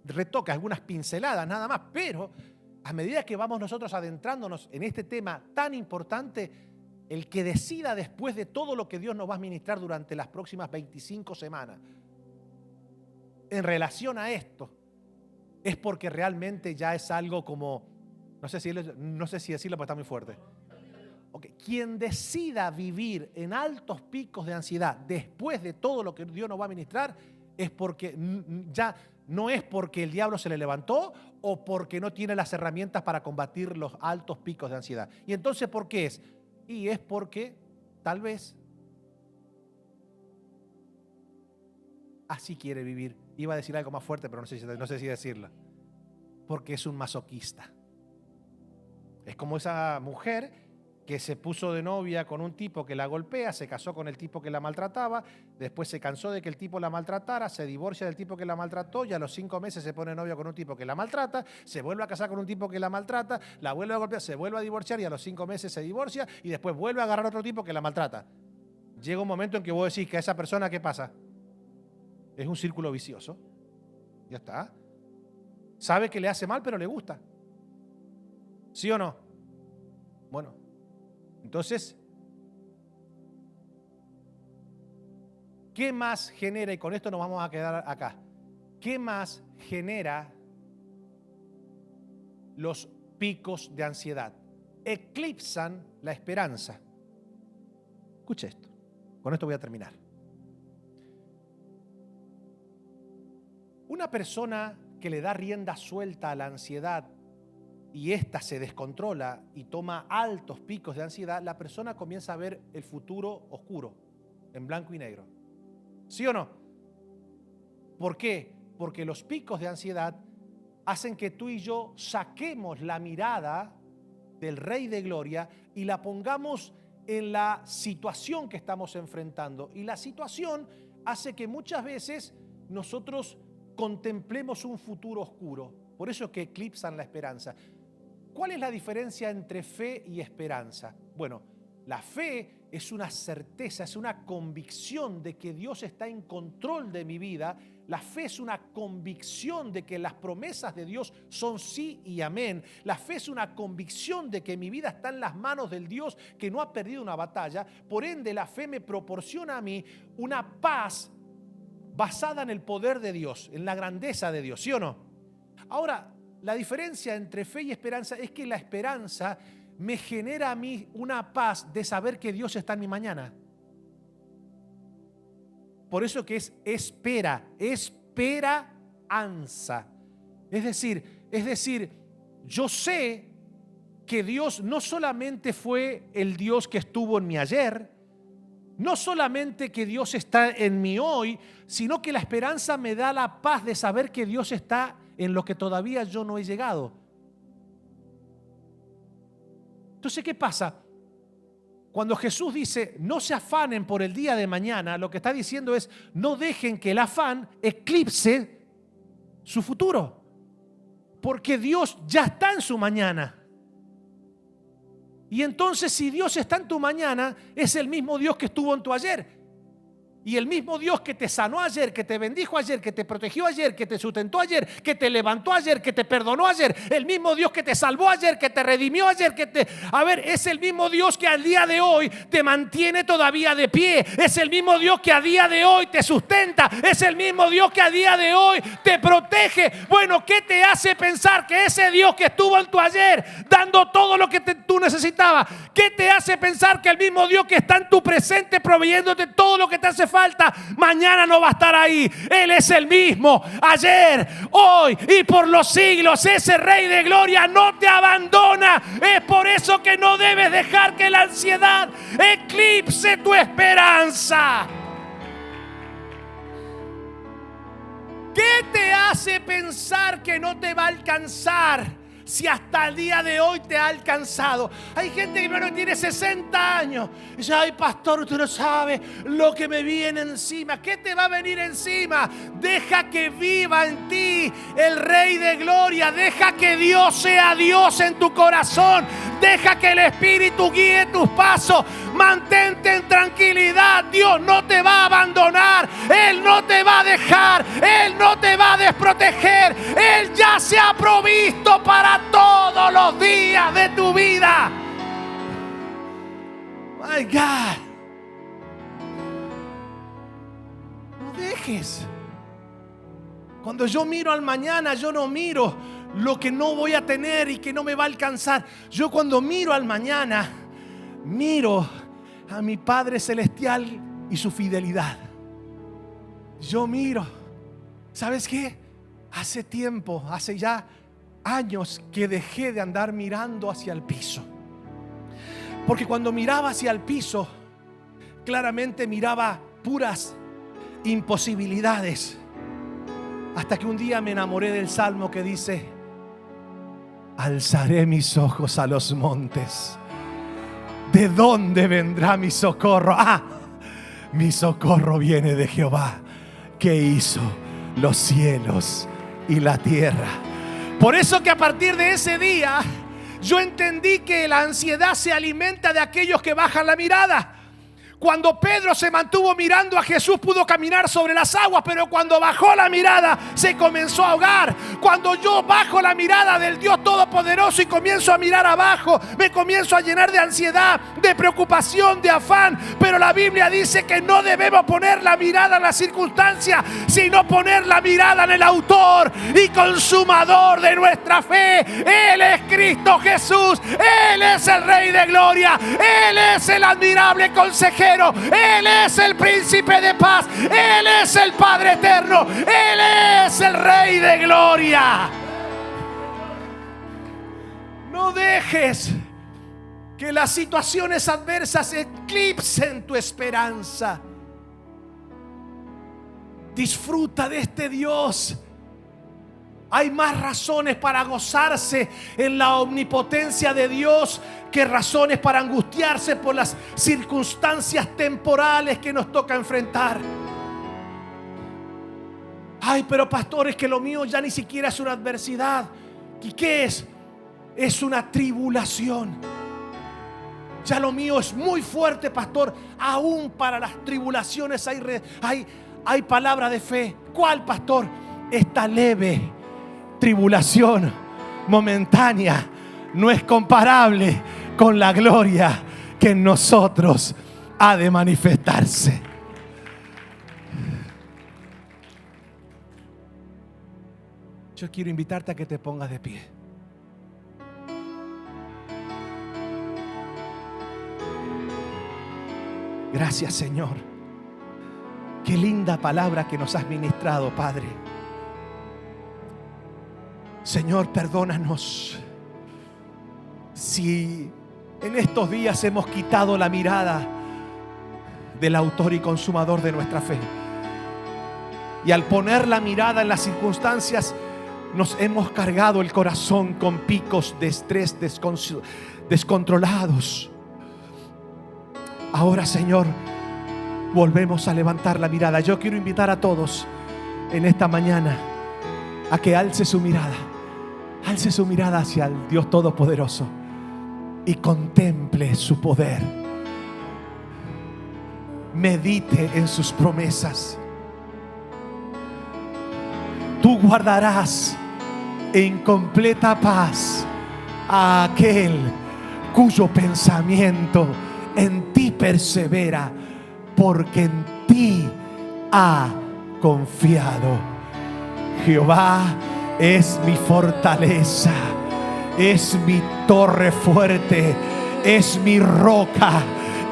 retoques, algunas pinceladas nada más, pero a medida que vamos nosotros adentrándonos en este tema tan importante, el que decida después de todo lo que Dios nos va a ministrar durante las próximas 25 semanas en relación a esto, es porque realmente ya es algo como, no sé si decirlo porque está muy fuerte. Okay. Quien decida vivir en altos picos de ansiedad después de todo lo que Dios nos va a ministrar es porque ya no es porque el diablo se le levantó o porque no tiene las herramientas para combatir los altos picos de ansiedad. Y entonces, ¿por qué es? Y es porque tal vez así quiere vivir. Iba a decir algo más fuerte, pero no sé si decirlo. Porque es un masoquista. Es como esa mujer que se puso de novia con un tipo que la golpea, se casó con el tipo que la maltrataba, después se cansó de que el tipo la maltratara, se divorcia del tipo que la maltrató y a los 5 meses se pone novia con un tipo que la maltrata, se vuelve a casar con un tipo que la maltrata, la vuelve a golpear, se vuelve a divorciar y a los 5 meses se divorcia y después vuelve a agarrar a otro tipo que la maltrata. Llega un momento en que vos decís que a esa persona, ¿qué pasa? Es un círculo vicioso. Ya está. Sabe que le hace mal, pero le gusta. ¿Sí o no? Bueno, entonces, ¿qué más genera? Y con esto nos vamos a quedar acá. ¿Qué más genera los picos de ansiedad? Eclipsan la esperanza. Escuche esto. Con esto voy a terminar. Una persona que le da rienda suelta a la ansiedad y ésta se descontrola y toma altos picos de ansiedad, la persona comienza a ver el futuro oscuro, en blanco y negro. ¿Sí o no? ¿Por qué? Porque los picos de ansiedad hacen que tú y yo saquemos la mirada del Rey de Gloria y la pongamos en la situación que estamos enfrentando. Y la situación hace que muchas veces nosotros contemplemos un futuro oscuro. Por eso es que eclipsan la esperanza. ¿Cuál es la diferencia entre fe y esperanza? Bueno, la fe es una certeza, es una convicción de que Dios está en control de mi vida. La fe es una convicción de que las promesas de Dios son sí y amén. La fe es una convicción de que mi vida está en las manos del Dios que no ha perdido una batalla. Por ende, la fe me proporciona a mí una paz basada en el poder de Dios, en la grandeza de Dios, ¿sí o no? Ahora, la diferencia entre fe y esperanza es que la esperanza me genera a mí una paz de saber que Dios está en mi mañana. Por eso que es esperanza. Es decir, yo sé que Dios no solamente fue el Dios que estuvo en mi ayer, no solamente que Dios está en mi hoy, sino que la esperanza me da la paz de saber que Dios está en lo que todavía yo no he llegado. Entonces, ¿qué pasa? Cuando Jesús dice, no se afanen por el día de mañana, lo que está diciendo es, no dejen que el afán eclipse su futuro, porque Dios ya está en su mañana. Y entonces, si Dios está en tu mañana, es el mismo Dios que estuvo en tu ayer. Y el mismo Dios que te sanó ayer, que te bendijo ayer, que te protegió ayer, que te sustentó ayer, que te levantó ayer, que te perdonó ayer, el mismo Dios que te salvó ayer, que te redimió ayer, es el mismo Dios que al día de hoy te mantiene todavía de pie. Es el mismo Dios que a día de hoy te sustenta. Es el mismo Dios que a día de hoy te protege. Bueno, ¿qué te hace pensar que ese Dios que estuvo en tu ayer dando todo lo que tú necesitabas? ¿Qué te hace pensar que el mismo Dios que está en tu presente proveyéndote todo lo que te hace falta, mañana no va a estar ahí? Él es el mismo ayer, hoy y por los siglos. Ese Rey de Gloria no te abandona. Es por eso que no debes dejar que la ansiedad eclipse tu esperanza. ¿Qué te hace pensar que no te va a alcanzar si hasta el día de hoy te ha alcanzado? Hay gente que tiene 60 años y dice: ay, pastor, usted no sabe lo que me viene encima. ¿Qué te va a venir encima? Deja que viva en ti el Rey de Gloria. Deja que Dios sea Dios en tu corazón. Deja que el Espíritu guíe tus pasos. Mantente en tranquilidad. Dios no te va a abandonar. Él no te va a dejar. Él no te va a desproteger. Él ya se ha provisto para todos los días de tu vida. My God. No dejes. Cuando yo miro al mañana, yo no miro lo que no voy a tener y que no me va a alcanzar. Yo cuando miro al mañana, miro a mi Padre Celestial y su fidelidad. Yo miro. ¿Sabes qué? Hace tiempo, hace ya años que dejé de andar mirando hacia el piso. Porque cuando miraba hacia el piso, claramente miraba puras imposibilidades. Hasta que un día me enamoré del salmo que dice: alzaré mis ojos a los montes. ¿De dónde vendrá mi socorro? Mi socorro viene de Jehová, que hizo los cielos y la tierra. Por eso que a partir de ese día yo entendí que la ansiedad se alimenta de aquellos que bajan la mirada. Cuando Pedro se mantuvo mirando a Jesús, pudo caminar sobre las aguas, pero cuando bajó la mirada se comenzó a ahogar. Cuando yo bajo la mirada del Dios Todopoderoso y comienzo a mirar abajo, me comienzo a llenar de ansiedad, de preocupación, de afán. Pero la Biblia dice que no debemos poner la mirada en las circunstancias, sino poner la mirada en el autor y consumador de nuestra fe. Él es Cristo Jesús. Él es el Rey de Gloria. Él es el admirable consejero. Él es el príncipe de paz. Él es el Padre eterno. Él es el Rey de Gloria. No dejes que las situaciones adversas eclipsen tu esperanza. Disfruta de este Dios. Hay más razones para gozarse en la omnipotencia de Dios que razones para angustiarse por las circunstancias temporales que nos toca enfrentar. Ay, pero pastor, es que lo mío ya ni siquiera es una adversidad. ¿Y qué es? Es una tribulación. Ya lo mío es muy fuerte, pastor. Aún para las tribulaciones hay palabra de fe. ¿Cuál, pastor? Esta leve tribulación momentánea no es comparable con la gloria que en nosotros ha de manifestarse. Yo quiero invitarte a que te pongas de pie. Gracias, Señor. Qué linda palabra que nos has ministrado, Padre. Señor, perdónanos si en estos días hemos quitado la mirada del autor y consumador de nuestra fe. Y al poner la mirada en las circunstancias, nos hemos cargado el corazón con picos de estrés descontrolados. Ahora, Señor, volvemos a levantar la mirada. Yo quiero invitar a todos en esta mañana a que alce su mirada hacia el Dios Todopoderoso y contemple su poder. medite en sus promesas. Tú guardarás en completa paz a aquel cuyo pensamiento en ti persevera, porque en ti ha confiado. Jehová es mi fortaleza, es mi torre fuerte, es mi roca.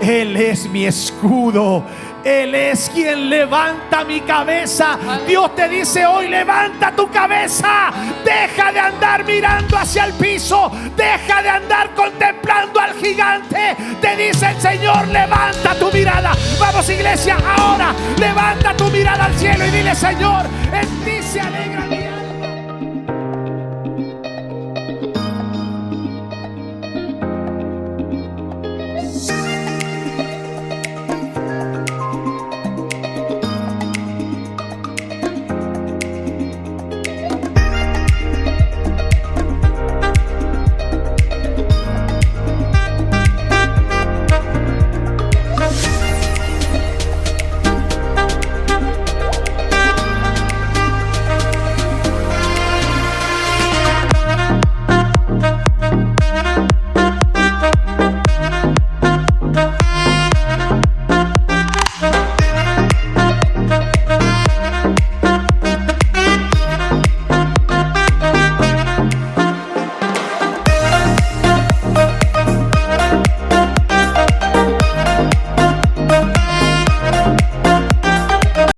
Él es mi escudo. Él es quien levanta mi cabeza. Dios te dice hoy: levanta tu cabeza. Deja de andar mirando hacia el piso. Deja de andar contemplando al gigante. Te dice el Señor: levanta tu mirada. Vamos, iglesia, ahora levanta tu mirada al cielo y dile: Señor, en ti se alegra mi